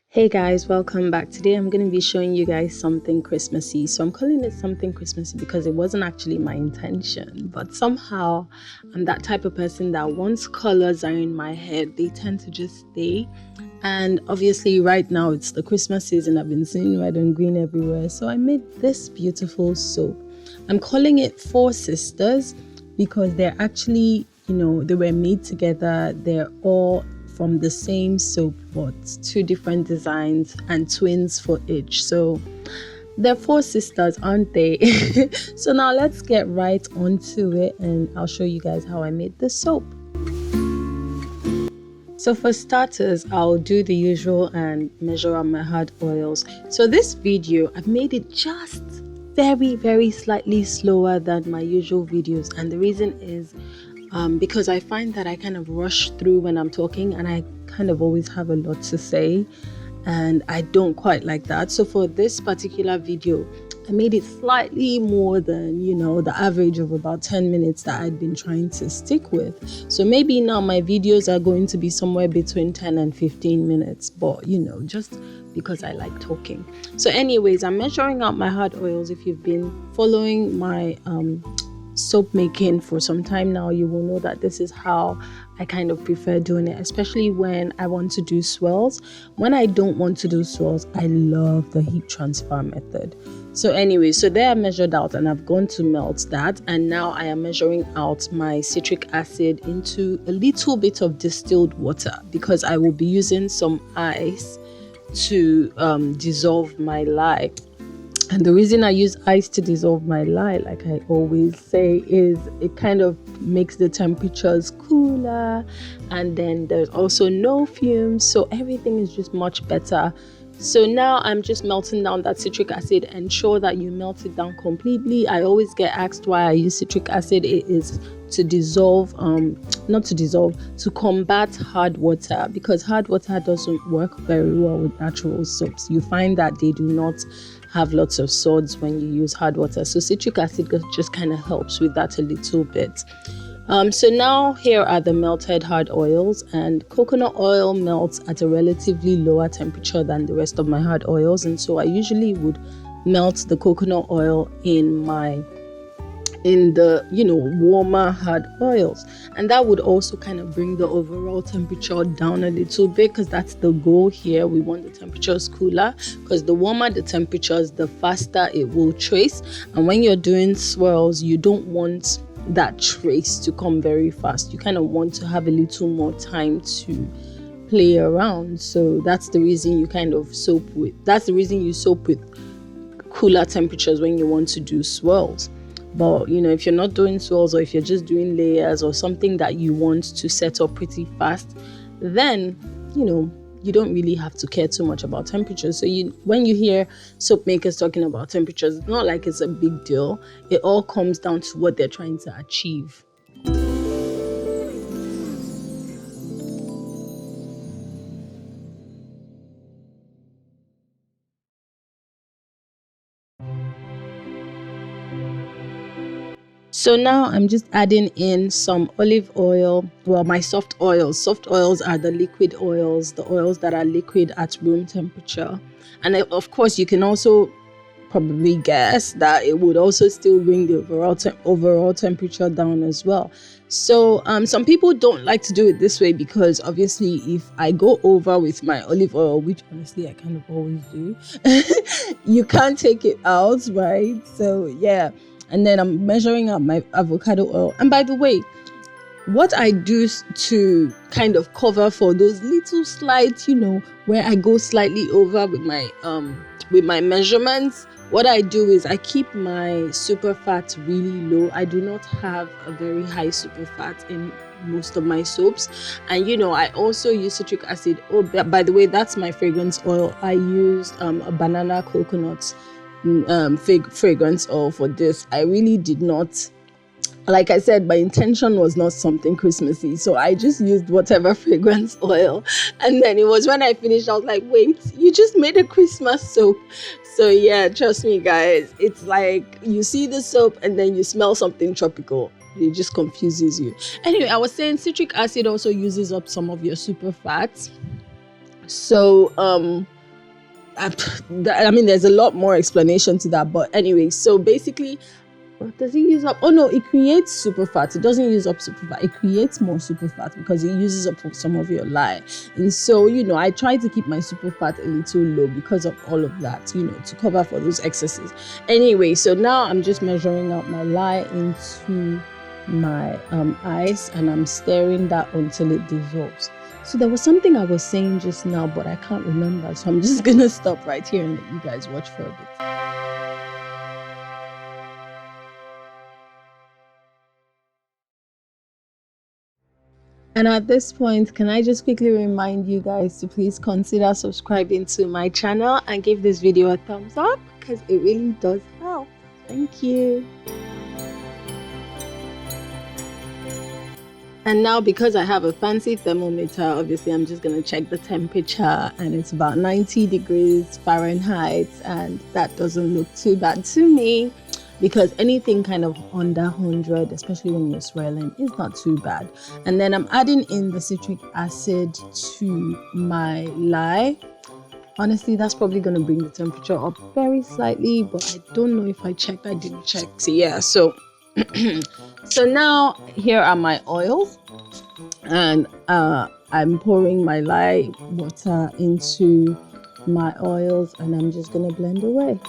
Hey guys, welcome back. Today I'm going to be showing you guys something Christmassy. So I'm calling it something Christmassy because it wasn't actually my intention, but somehow I'm that type of person that once colors are in my head, they tend to just stay. And obviously right now it's the Christmas season. I've been seeing red and green everywhere. So I made this beautiful soap. I'm calling it Four Sisters because they're actually, they were made together. They're all from the same soap, but two different designs and twins for each. So they're four sisters, aren't they? So now let's get right onto it and I'll show you guys how I made the soap. So for starters, I'll do the usual and measure out my hard oils. So this video, I've made it just very slightly slower than my usual videos, and the reason is because I find that I kind of rush through when I'm talking and I kind of always have a lot to say, and I don't quite like that. So for this particular video, I made it slightly more than, the average of about 10 minutes that I'd been trying to stick with. So maybe now my videos are going to be somewhere between 10 and 15 minutes, but just because I like talking. So anyways, I'm measuring out my hard oils. If you've been following my soap making for some time now, you will know that this is how I kind of prefer doing it, especially when I want to do swirls. When I don't want to do swirls, I love the heat transfer method. So anyway, so there I measured out and I've gone to melt that, and now I am measuring out my citric acid into a little bit of distilled water because I will be using some ice to dissolve my lye. And the reason I use ice to dissolve my lye, like I always say, is it kind of makes the temperatures cooler, and then there's also no fumes, so everything is just much better. So now I'm just melting down that citric acid. Ensure that you melt it down completely. I always get asked why I use citric acid. It is to dissolve, to combat hard water, because hard water doesn't work very well with natural soaps. You find that they do not have lots of suds when you use hard water. So citric acid just kind of helps with that a little bit. So now here are the melted hard oils, and coconut oil melts at a relatively lower temperature than the rest of my hard oils, and so I usually would melt the coconut oil in the warmer hard oils, and that would also kind of bring the overall temperature down a little bit, because that's the goal here. We want the temperatures cooler, because the warmer the temperatures, the faster it will trace, and when you're doing swirls, you don't want that trace to come very fast. You kind of want to have a little more time to play around. So that's the reason you soap with cooler temperatures when you want to do swirls. But if you're not doing swirls, or if you're just doing layers or something that you want to set up pretty fast, then you don't really have to care too much about temperatures. So when you hear soap makers talking about temperatures, it's not like it's a big deal. It all comes down to what they're trying to achieve. So now I'm just adding in some olive oil. Well, my soft oils. Soft oils are the liquid oils, the oils that are liquid at room temperature. And of course, you can also probably guess that it would also still bring the overall temperature down as well. So some people don't like to do it this way, because obviously if I go over with my olive oil, which honestly I kind of always do, you can't take it out, right? So yeah. And then I'm measuring up my avocado oil. And by the way, what I do to kind of cover for those little slight, where I go slightly over with my measurements, what I do is I keep my super fat really low. I do not have a very high super fat in most of my soaps. And I also use citric acid. Oh, by the way, that's my fragrance oil. I used a banana coconut fragrance oil for this. I really did not, like I said, my intention was not something Christmassy, so I just used whatever fragrance oil, and then it was when I finished I was like, wait, you just made a Christmas soap. So yeah, trust me guys, it's like you see the soap and then you smell something tropical. It just confuses you. Anyway, I was saying citric acid also uses up some of your super fats. So I mean, there's a lot more explanation to that, but anyway, so basically, what does it use up? Oh no, it creates super fat. It doesn't use up super fat. It creates more super fat because it uses up some of your lye. And so, I try to keep my super fat a little low because of all of that, to cover for those excesses. Anyway, so now I'm just measuring out my lye into my ice, and I'm stirring that until it dissolves. So there was something I was saying just now, but I can't remember. So I'm just gonna stop right here and let you guys watch for a bit. And at this point, can I just quickly remind you guys to please consider subscribing to my channel and give this video a thumbs up, because it really does help. Thank you. And now, because I have a fancy thermometer, obviously I'm just going to check the temperature, and it's about 90 degrees Fahrenheit, and that doesn't look too bad to me, because anything kind of under 100, especially when you're swirling, is not too bad. And then I'm adding in the citric acid to my lye. Honestly, that's probably going to bring the temperature up very slightly, but I don't know if I checked. I didn't check. So yeah, so so now here are my oils, and I'm pouring my lye water into my oils, and I'm just going to blend away.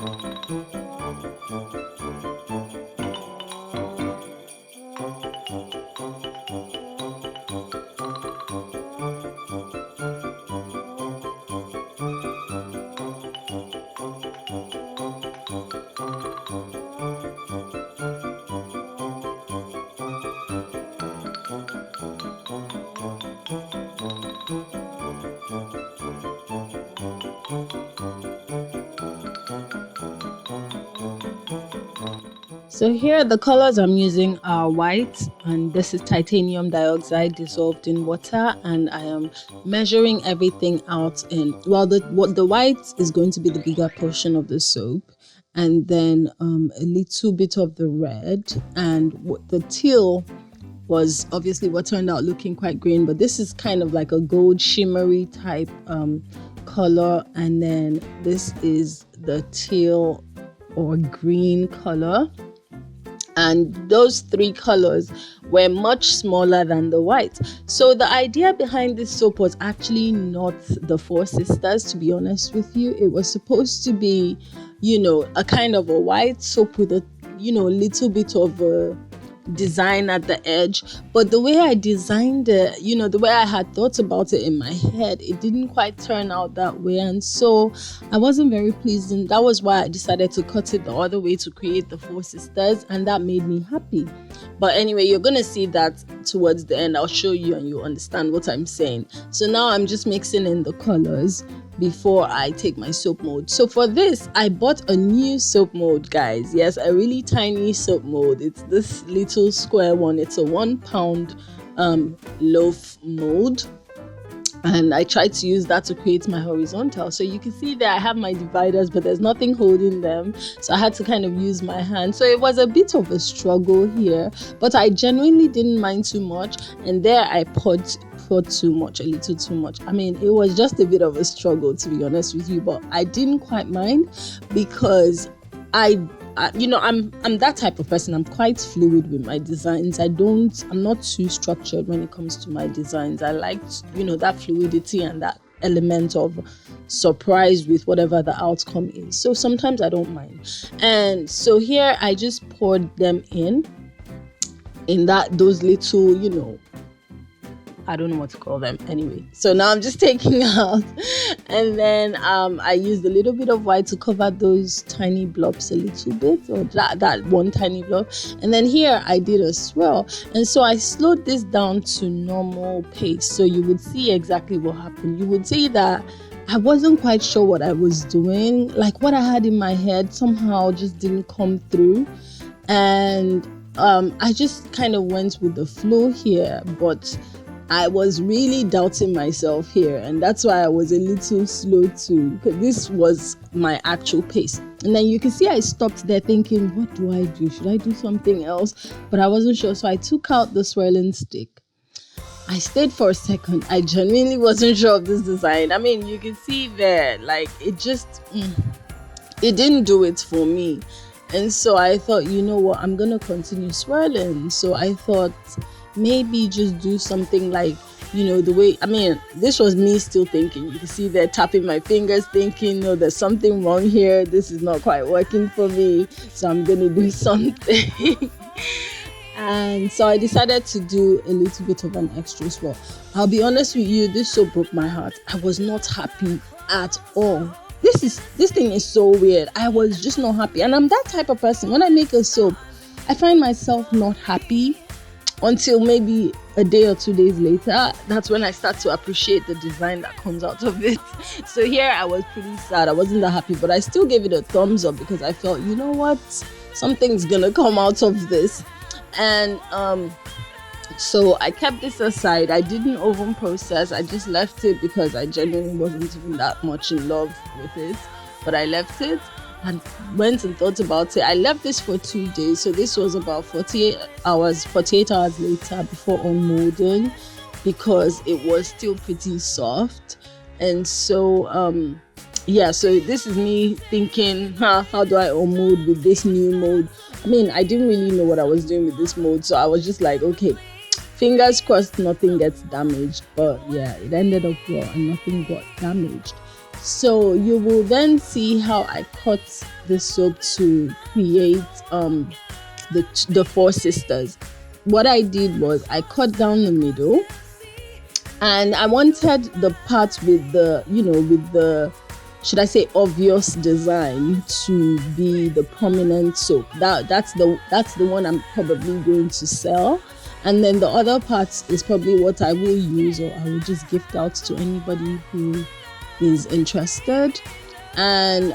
So here the colors I'm using are white, and this is titanium dioxide dissolved in water, and I am measuring everything out in, well, the white is going to be the bigger portion of the soap, and then a little bit of the red, and the teal was obviously what turned out looking quite green, but this is kind of like a gold shimmery type color, and then this is the teal or green color. And those three colors were much smaller than the white. So the idea behind this soap was actually not the Four Sisters, to be honest with you. It was supposed to be, a kind of a white soap with a, little bit of a design at the edge. But the way I designed it, the way I had thought about it in my head, it didn't quite turn out that way, and so I wasn't very pleased, and that was why I decided to cut it the other way to create the Four Sisters, and that made me happy. But anyway, you're gonna see that towards the end. I'll show you and you'll understand what I'm saying. So now I'm just mixing in the colors before I take my soap mold. So for this, I bought a new soap mold, guys. Yes, a really tiny soap mold. It's this little square one. It's a 1 pound loaf mold, and I tried to use that to create my horizontal. So you can see that I have my dividers, but there's nothing holding them, so I had to kind of use my hand. So it was a bit of a struggle here, but I genuinely didn't mind too much, and there I poured too much, a little too much. I mean, it was just a bit of a struggle, to be honest with you, but I didn't quite mind, because I'm that type of person. I'm quite fluid with my designs. I'm not too structured when it comes to my designs. I like, that fluidity and that element of surprise with whatever the outcome is. So sometimes I don't mind. And so here I just poured them in those little, I don't know what to call them. Anyway, so now I'm just taking out, and then I used a little bit of white to cover those tiny blobs a little bit, or that one tiny blob. And then here I did a swirl, and so I slowed this down to normal pace, so you would see exactly what happened. You would see that I wasn't quite sure what I was doing, like what I had in my head somehow just didn't come through, and I just kind of went with the flow here, but I was really doubting myself here, and that's why I was a little slow too, because this was my actual pace. And then you can see I stopped there thinking, what do I do? Should I do something else? But I wasn't sure, so I took out the swirling stick, I stayed for a second. I genuinely wasn't sure of this design. I mean, you can see there, like, it just, it didn't do it for me. And so I thought, you know what, I'm going to continue swirling. So I thought maybe just do something like, you know, the way, I mean, this was me still thinking. You can see there tapping my fingers, thinking, no, there's something wrong here. This is not quite working for me. So I'm going to do something. And so I decided to do a little bit of an extra swirl. I'll be honest with you, this soap broke my heart. I was not happy at all. This thing is so weird. I was just not happy. And I'm that type of person. When I make a soap, I find myself not happy until maybe a day or 2 days later. That's when I start to appreciate the design that comes out of it. So here I was pretty sad. I wasn't that happy, but I still gave it a thumbs up because I felt, you know what, something's gonna come out of this. And so I kept this aside. I didn't oven process. I just left it because I genuinely wasn't even that much in love with it, but I left it and went and thought about it. I left this for 2 days, so this was about 48 hours later before unmolding, because it was still pretty soft. And so yeah, so this is me thinking, how do I unmold with this new mold? I mean, I didn't really know what I was doing with this mold, so I was just like, okay, fingers crossed nothing gets damaged. But yeah, it ended up well and nothing got damaged. So you will then see how I cut the soap to create the four sisters. What I did was I cut down the middle, and I wanted the part with the, you know, with the, should I say, obvious design to be the prominent soap. That's the one I'm probably going to sell. And then the other part is probably what I will use, or I will just gift out to anybody who is interested. And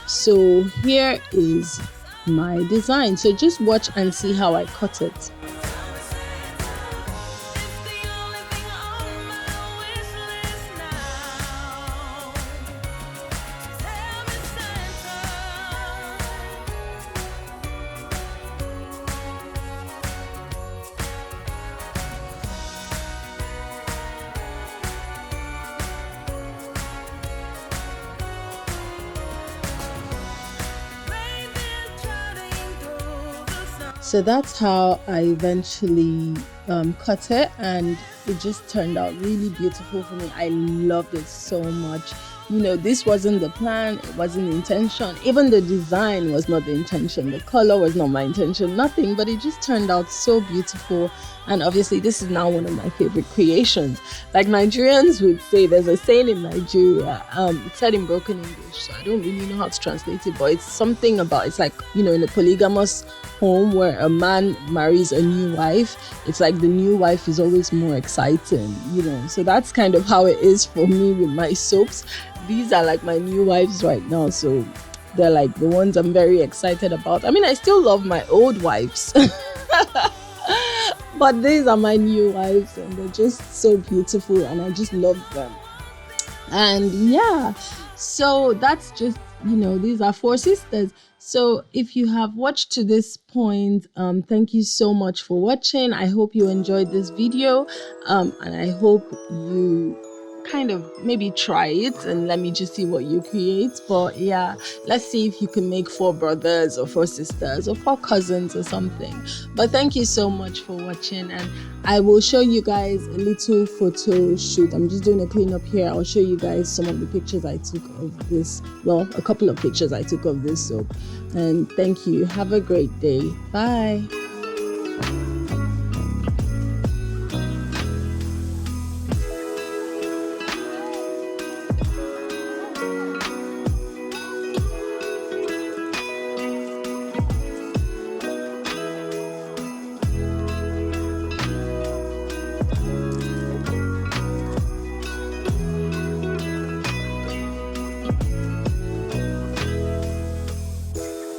so here is my design. So just watch and see how I cut it. So that's how I eventually cut it, and it just turned out really beautiful for me. I loved it so much. You know, this wasn't the plan, it wasn't the intention. Even the design was not the intention. The color was not my intention, nothing, but it just turned out so beautiful. And obviously this is now one of my favorite creations. Like Nigerians would say, there's a saying in Nigeria, it's said in broken English, so I don't really know how to translate it, but it's something about, it's like, you know, in a polygamous home where a man marries a new wife, it's like the new wife is always more exciting, you know. So that's kind of how it is for me with my soaps. These are like my new wives right now, so they're like the ones I'm very excited about. I mean, I still love my old wives, but these are my new wives, and they're just so beautiful, and I just love them. And yeah, so that's just, you know, these are four sisters. So if you have watched to this point, thank you so much for watching. I hope you enjoyed this video, and I hope you kind of maybe try it and let me just see what you create. But yeah, let's see if you can make 4 brothers or 4 sisters or 4 cousins or something. But thank you so much for watching, and I will show you guys a little photo shoot. I'm just doing a cleanup here. I'll show you guys some of the pictures I took of this, well, a couple of pictures I took of this soap. And thank you. Have a great day. Bye.